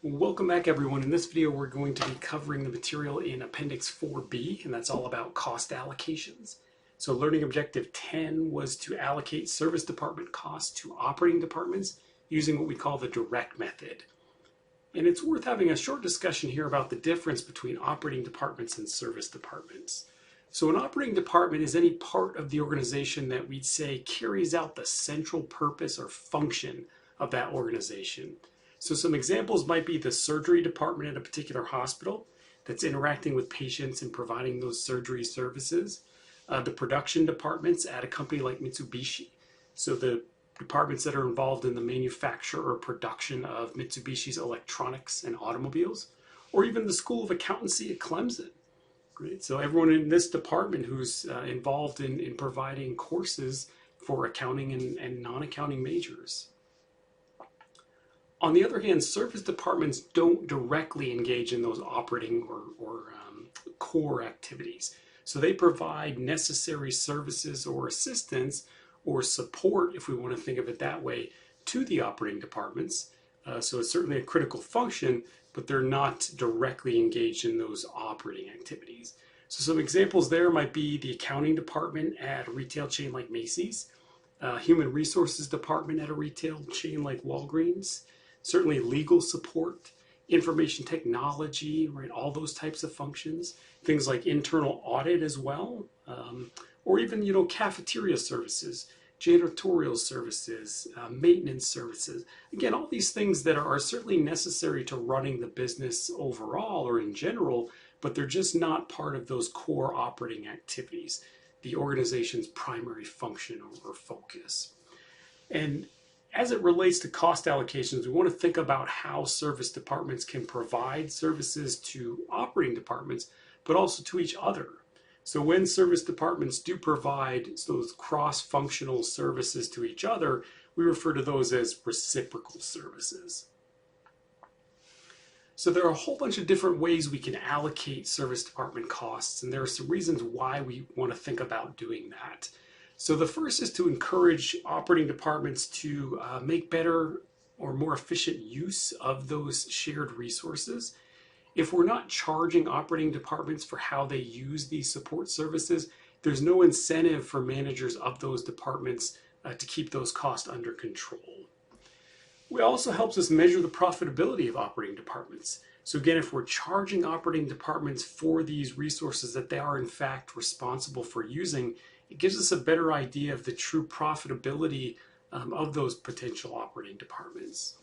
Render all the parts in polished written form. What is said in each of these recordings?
Welcome back everyone. In this video we're going to be covering the material in Appendix 4B, and that's all about cost allocations. So learning objective 10 was to allocate service department costs to operating departments using what we call the direct method. And it's worth having a short discussion here about the difference between operating departments and service departments. So an operating department is any part of the organization that we'd say carries out the central purpose or function of that organization. So some examples might be the surgery department at a particular hospital that's interacting with patients and providing those surgery services. The production departments at a company like Mitsubishi. So the departments that are involved in the manufacture or production of Mitsubishi's electronics and automobiles. Or even the School of Accountancy at Clemson. Right? So everyone in this department who's involved in providing courses for accounting and non-accounting majors. On the other hand, service departments don't directly engage in those operating or core activities. So they provide necessary services or assistance or support, if we want to think of it that way, to the operating departments. So it's certainly a critical function, but they're not directly engaged in those operating activities. So some examples there might be the accounting department at a retail chain like Macy's, human resources department at a retail chain like Walgreens, certainly legal support, information technology, right? All those types of functions. Things like internal audit as well, or even, cafeteria services, janitorial services, maintenance services. Again, all these things that are certainly necessary to running the business overall or in general, but they're just not part of those core operating activities, the organization's primary function or focus. And as it relates to cost allocations, we want to think about how service departments can provide services to operating departments, but also to each other. So when service departments do provide those cross-functional services to each other, we refer to those as reciprocal services. So there are a whole bunch of different ways we can allocate service department costs, and there are some reasons why we want to think about doing that. So the first is to encourage operating departments to make better or more efficient use of those shared resources. If we're not charging operating departments for how they use these support services, there's no incentive for managers of those departments to keep those costs under control. It also helps us measure the profitability of operating departments. So again, if we're charging operating departments for these resources that they are in fact responsible for using, it gives us a better idea of the true profitability of those potential operating departments.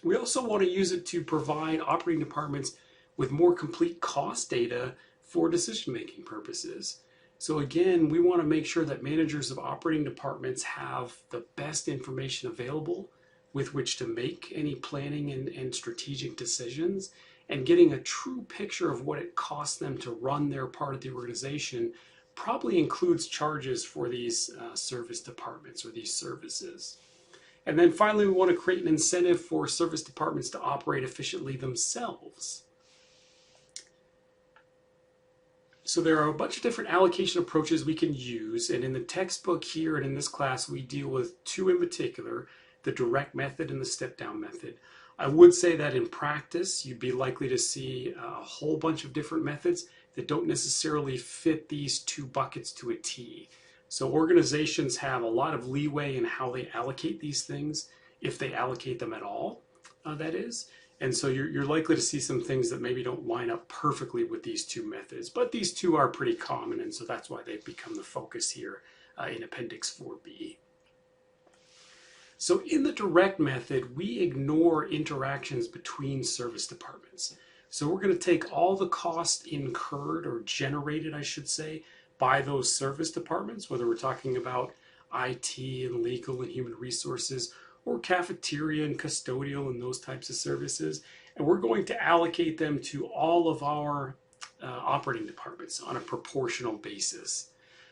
We also want to use it to provide operating departments with more complete cost data for decision-making purposes. So again, we want to make sure that managers of operating departments have the best information available with which to make any planning and strategic decisions, and getting a true picture of what it costs them to run their part of the organization probably includes charges for these service departments or these services. And then finally, we want to create an incentive for service departments to operate efficiently themselves. So there are a bunch of different allocation approaches we can use, and in the textbook here and in this class we deal with two in particular, the direct method and the step-down method. I would say that in practice you'd be likely to see a whole bunch of different methods that don't necessarily fit these two buckets to a T. So organizations have a lot of leeway in how they allocate these things, if they allocate them at all, that is. And so you're likely to see some things that maybe don't line up perfectly with these two methods, but these two are pretty common, and so that's why they've become the focus here in Appendix 4B. So in the direct method, we ignore interactions between service departments. So we're going to take all the costs incurred or generated, I should say, by those service departments, whether we're talking about IT and legal and human resources, or cafeteria and custodial and those types of services, and we're going to allocate them to all of our operating departments on a proportional basis.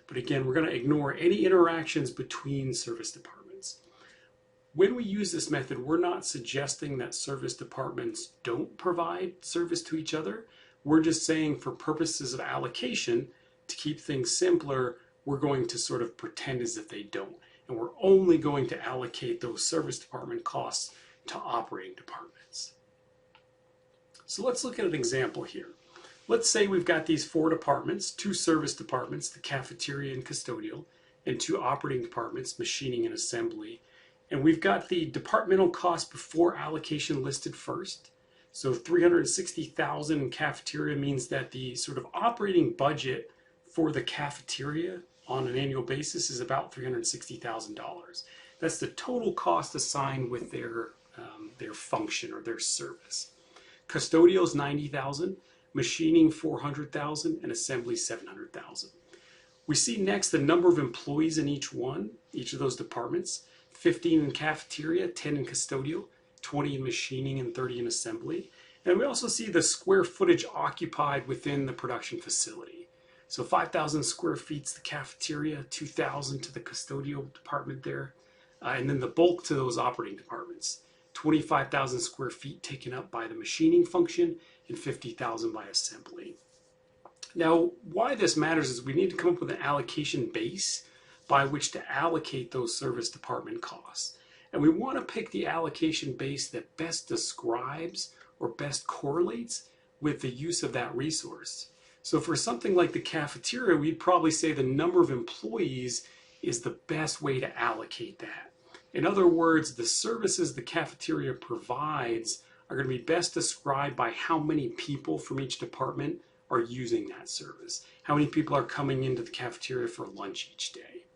But again, we're going to ignore any interactions between service departments. When we use this method, we're not suggesting that service departments don't provide service to each other. We're just saying for purposes of allocation, to keep things simpler, we're going to sort of pretend as if they don't. And we're only going to allocate those service department costs to operating departments. So let's look at an example here. Let's say we've got these 4 departments, 2 service departments, the cafeteria and custodial, and 2 operating departments, machining and assembly. And we've got the departmental cost before allocation listed first. So $360,000 in cafeteria means that the sort of operating budget for the cafeteria on an annual basis is about $360,000. That's the total cost assigned with their function or their service. Custodial is $90,000, machining $400,000, and assembly $700,000. We see next the number of employees in each of those departments: 15 in cafeteria, 10 in custodial, 20 in machining, and 30 in assembly. And we also see the square footage occupied within the production facility. So 5,000 square feet to the cafeteria, 2,000 to the custodial department there, and then the bulk to those operating departments. 25,000 square feet taken up by the machining function and 50,000 by assembly. Now, why this matters is we need to come up with an allocation base by which to allocate those service department costs. And we want to pick the allocation base that best describes or best correlates with the use of that resource. So for something like the cafeteria, we'd probably say the number of employees is the best way to allocate that. In other words, the services the cafeteria provides are going to be best described by how many people from each department are using that service. How many people are coming into the cafeteria for lunch each day.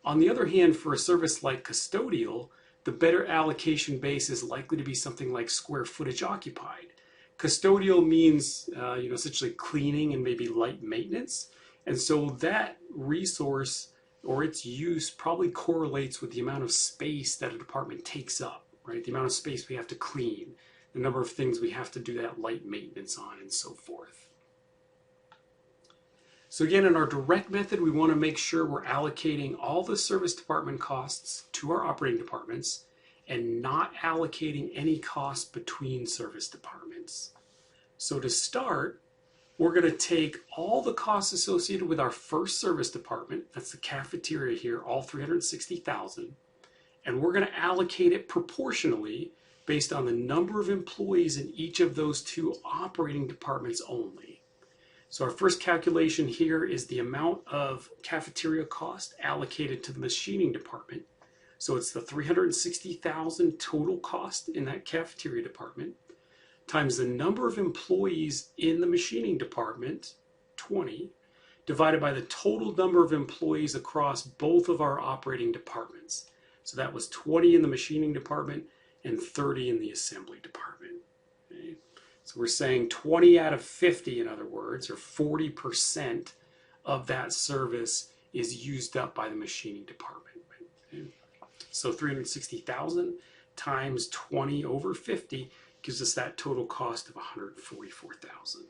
On the other hand, for a service like custodial, the better allocation base is likely to be something like square footage occupied. Custodial means essentially cleaning and maybe light maintenance. And so that resource or its use probably correlates with the amount of space that a department takes up, right? The amount of space we have to clean, the number of things we have to do that light maintenance on, and so forth. So again, in our direct method, we want to make sure we're allocating all the service department costs to our operating departments and not allocating any costs between service departments. So to start, we're going to take all the costs associated with our first service department, that's the cafeteria here, all $360,000, and we're going to allocate it proportionally based on the number of employees in each of those 2 operating departments only. So our first calculation here is the amount of cafeteria cost allocated to the machining department. So it's the $360,000 total cost in that cafeteria department times the number of employees in the machining department, 20, divided by the total number of employees across both of our operating departments. So that was 20 in the machining department and 30 in the assembly department. Okay? So we're saying 20 out of 50, in other words, or 40% of that service is used up by the machining department. Okay? So 360,000 times 20 over 50 gives us that total cost of 144,000.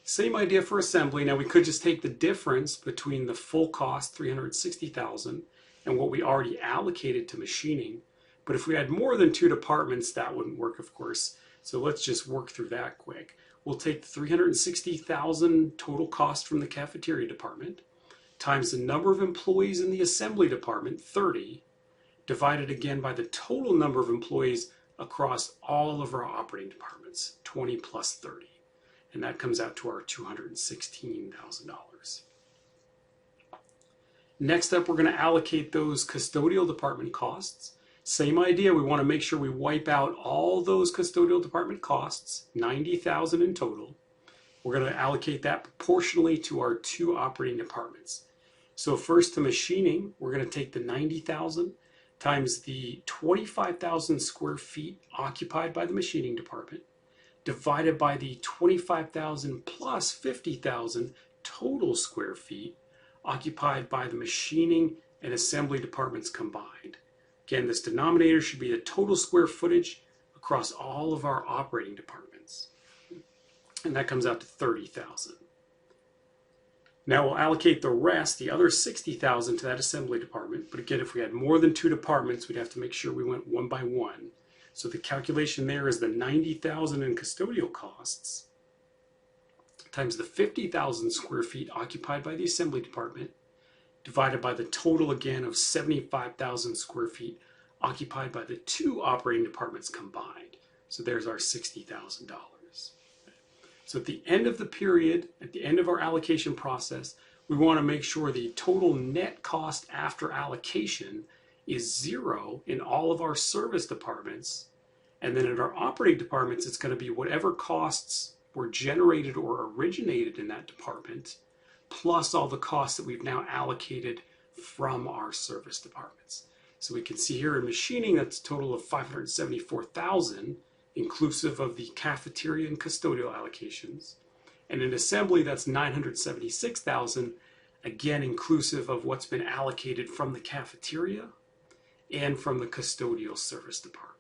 Same idea for assembly. Now we could just take the difference between the full cost, 360,000, and what we already allocated to machining. But if we had more than 2 departments, that wouldn't work, of course. So let's just work through that quick. We'll take the 360,000 total cost from the cafeteria department times the number of employees in the assembly department, 30, divided again by the total number of employees across all of our operating departments, 20 plus 30. And that comes out to our $216,000. Next up, we're going to allocate those custodial department costs. Same idea, we want to make sure we wipe out all those custodial department costs, 90,000 in total. We're going to allocate that proportionally to our 2 operating departments. So first to machining, we're going to take the 90,000 times the 25,000 square feet occupied by the machining department, divided by the 25,000 plus 50,000 total square feet occupied by the machining and assembly departments combined. Again, this denominator should be the total square footage across all of our operating departments. And that comes out to 30,000. Now we'll allocate the rest, the other 60,000, to that assembly department. But again, if we had more than 2 departments, we'd have to make sure we went one by one. So the calculation there is the 90,000 in custodial costs times the 50,000 square feet occupied by the assembly department, divided by the total again of 75,000 square feet occupied by the 2 operating departments combined. So there's our $60,000. So at the end of the period, at the end of our allocation process, we want to make sure the total net cost after allocation is 0 in all of our service departments. And then in our operating departments, it's going to be whatever costs were generated or originated in that department, plus all the costs that we've now allocated from our service departments. So we can see here in machining, that's a total of $574,000, inclusive of the cafeteria and custodial allocations. And in assembly, that's $976,000, again inclusive of what's been allocated from the cafeteria and from the custodial service department.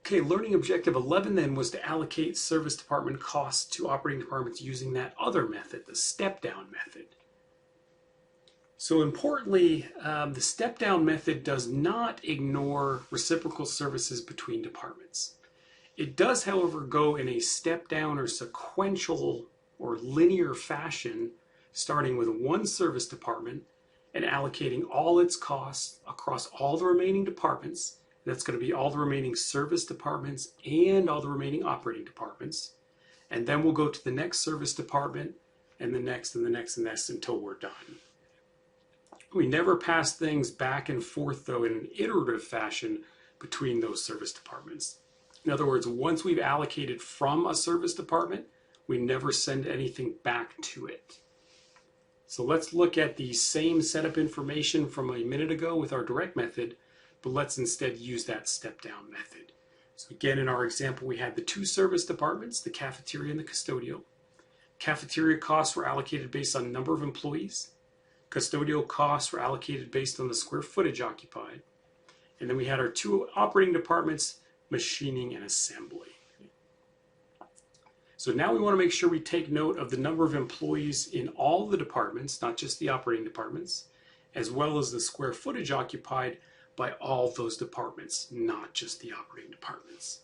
Okay, learning objective 11 then was to allocate service department costs to operating departments using that other method, the step-down method. So importantly, the step-down method does not ignore reciprocal services between departments. It does, however, go in a step-down or sequential or linear fashion, starting with one service department and allocating all its costs across all the remaining departments. That's going to be all the remaining service departments and all the remaining operating departments. And then we'll go to the next service department and the next and the next and the next until we're done. We never pass things back and forth, though, in an iterative fashion between those service departments. In other words, once we've allocated from a service department, we never send anything back to it. So let's look at the same setup information from a minute ago with our direct method, but let's instead use that step-down method. So again, in our example, we had the two service departments, the cafeteria and the custodial. Cafeteria costs were allocated based on number of employees. Custodial costs were allocated based on the square footage occupied. And then we had our two operating departments, machining and assembly. So now we want to make sure we take note of the number of employees in all the departments, not just the operating departments, as well as the square footage occupied by all those departments, not just the operating departments.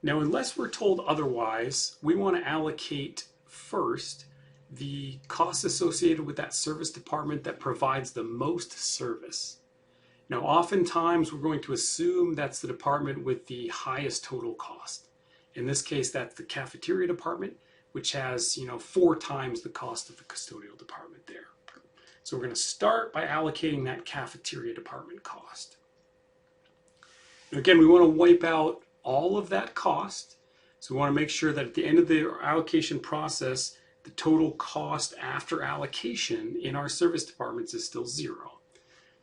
Now, unless we're told otherwise, we want to allocate first the costs associated with that service department that provides the most service. Now, oftentimes we're going to assume that's the department with the highest total cost. In this case, that's the cafeteria department, which has 4 times the cost of the custodial department there. So we're going to start by allocating that cafeteria department cost. And again, we want to wipe out all of that cost. So we want to make sure that at the end of the allocation process, the total cost after allocation in our service departments is still 0.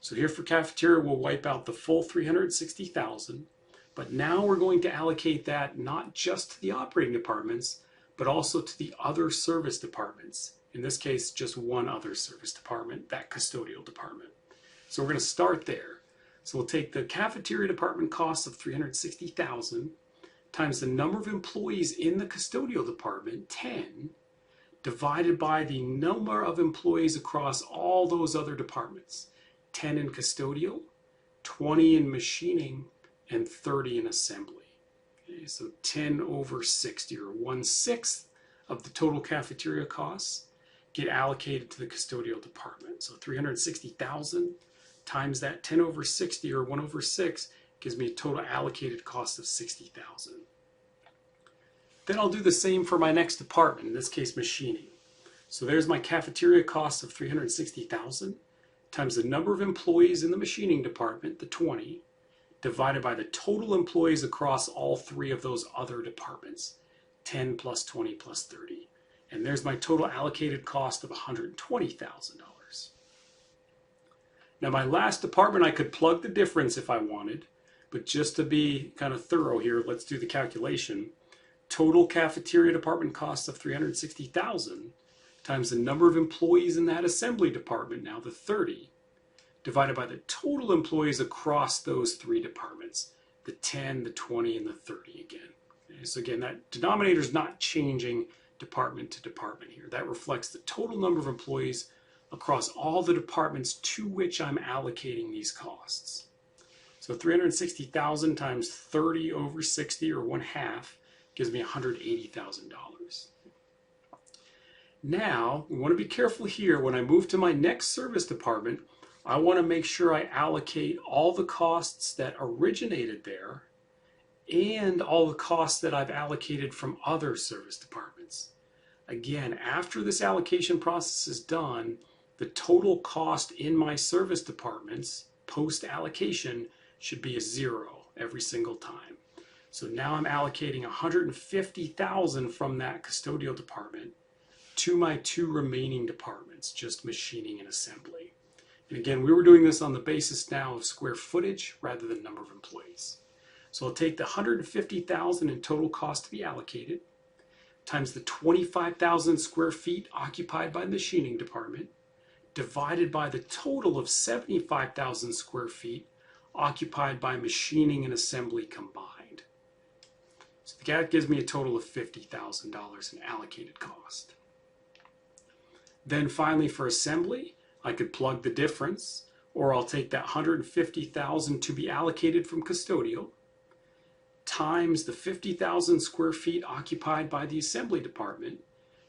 So here for cafeteria, we'll wipe out the full $360,000, but now we're going to allocate that not just to the operating departments, but also to the other service departments. In this case, just one other service department, that custodial department. So we're going to start there. So we'll take the cafeteria department cost of $360,000 times the number of employees in the custodial department, 10, divided by the number of employees across all those other departments, 10 in custodial, 20 in machining, and 30 in assembly. Okay, so 10 over 60, or 1/6 of the total cafeteria costs, get allocated to the custodial department. So 360,000 times that 10 over 60, or 1/6, gives me a total allocated cost of 60,000. Then I'll do the same for my next department, in this case machining. So there's my cafeteria cost of 360,000 times the number of employees in the machining department, the 20, divided by the total employees across all 3 of those other departments, 10 plus 20 plus 30. And there's my total allocated cost of $120,000. Now my last department, I could plug the difference if I wanted, but just to be kind of thorough here, let's do the calculation. Total cafeteria department cost of $360,000 times the number of employees in that assembly department, now the 30, divided by the total employees across those 3 departments, the 10, the 20, and the 30 again. Okay, so again, that denominator is not changing department to department here. That reflects the total number of employees across all the departments to which I'm allocating these costs. So 360,000 times 30 over 60, or 1/2, gives me $180,000. Now, we want to be careful here. When I move to my next service department, I want to make sure I allocate all the costs that originated there and all the costs that I've allocated from other service departments. Again, after this allocation process is done, the total cost in my service departments post-allocation should be a 0 every single time. So now I'm allocating $150,000 from that custodial department to my 2 remaining departments, just machining and assembly. And again, we were doing this on the basis now of square footage rather than number of employees. So I'll take the $150,000 in total cost to be allocated times the 25,000 square feet occupied by the machining department divided by the total of 75,000 square feet occupied by machining and assembly combined. So that gives me a total of $50,000 in allocated cost. Then finally for assembly, I could plug the difference, or I'll take that $150,000 to be allocated from custodial times the 50,000 square feet occupied by the assembly department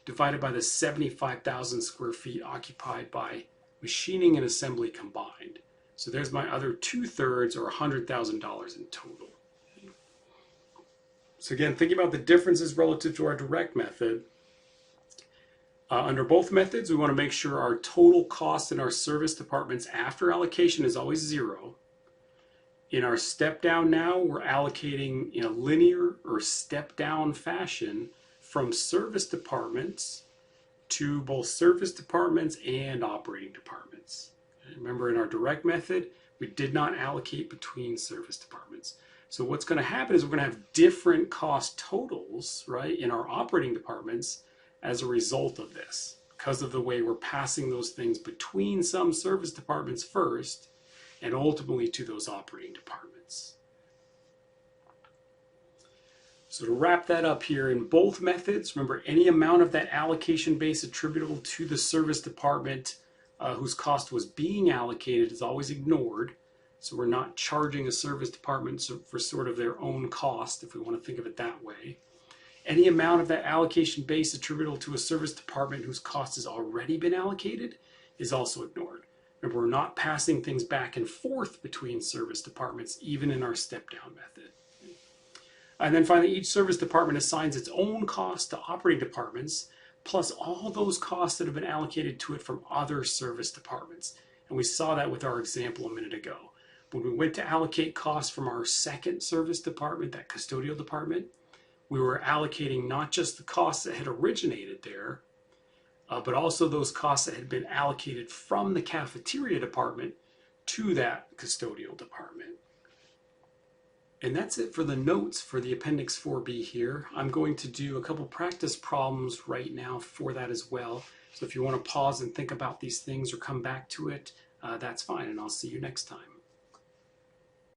divided by the 75,000 square feet occupied by machining and assembly combined. So there's my other 2/3 or $100,000 in total. So again, thinking about the differences relative to our direct method, under both methods, we want to make sure our total cost in our service departments after allocation is always 0. In our step down now, we're allocating in a linear or step down fashion from service departments to both service departments and operating departments. Remember, in our direct method, we did not allocate between service departments. So what's going to happen is we're going to have different cost totals, right, in our operating departments as a result of this, because of the way we're passing those things between some service departments first and ultimately to those operating departments. So to wrap that up here, in both methods, remember any amount of that allocation base attributable to the service department whose cost was being allocated is always ignored. So we're not charging a service department for sort of their own cost, if we want to think of it that way. Any amount of that allocation base attributable to a service department whose cost has already been allocated is also ignored. Remember, we're not passing things back and forth between service departments, even in our step-down method. And then finally, each service department assigns its own cost to operating departments, plus all those costs that have been allocated to it from other service departments. And we saw that with our example a minute ago. When we went to allocate costs from our second service department, that custodial department, we were allocating not just the costs that had originated there, but also those costs that had been allocated from the cafeteria department to that custodial department. And that's it for the notes for the Appendix 4B here. I'm going to do a couple practice problems right now for that as well. So if you want to pause and think about these things or come back to it, that's fine, and I'll see you next time.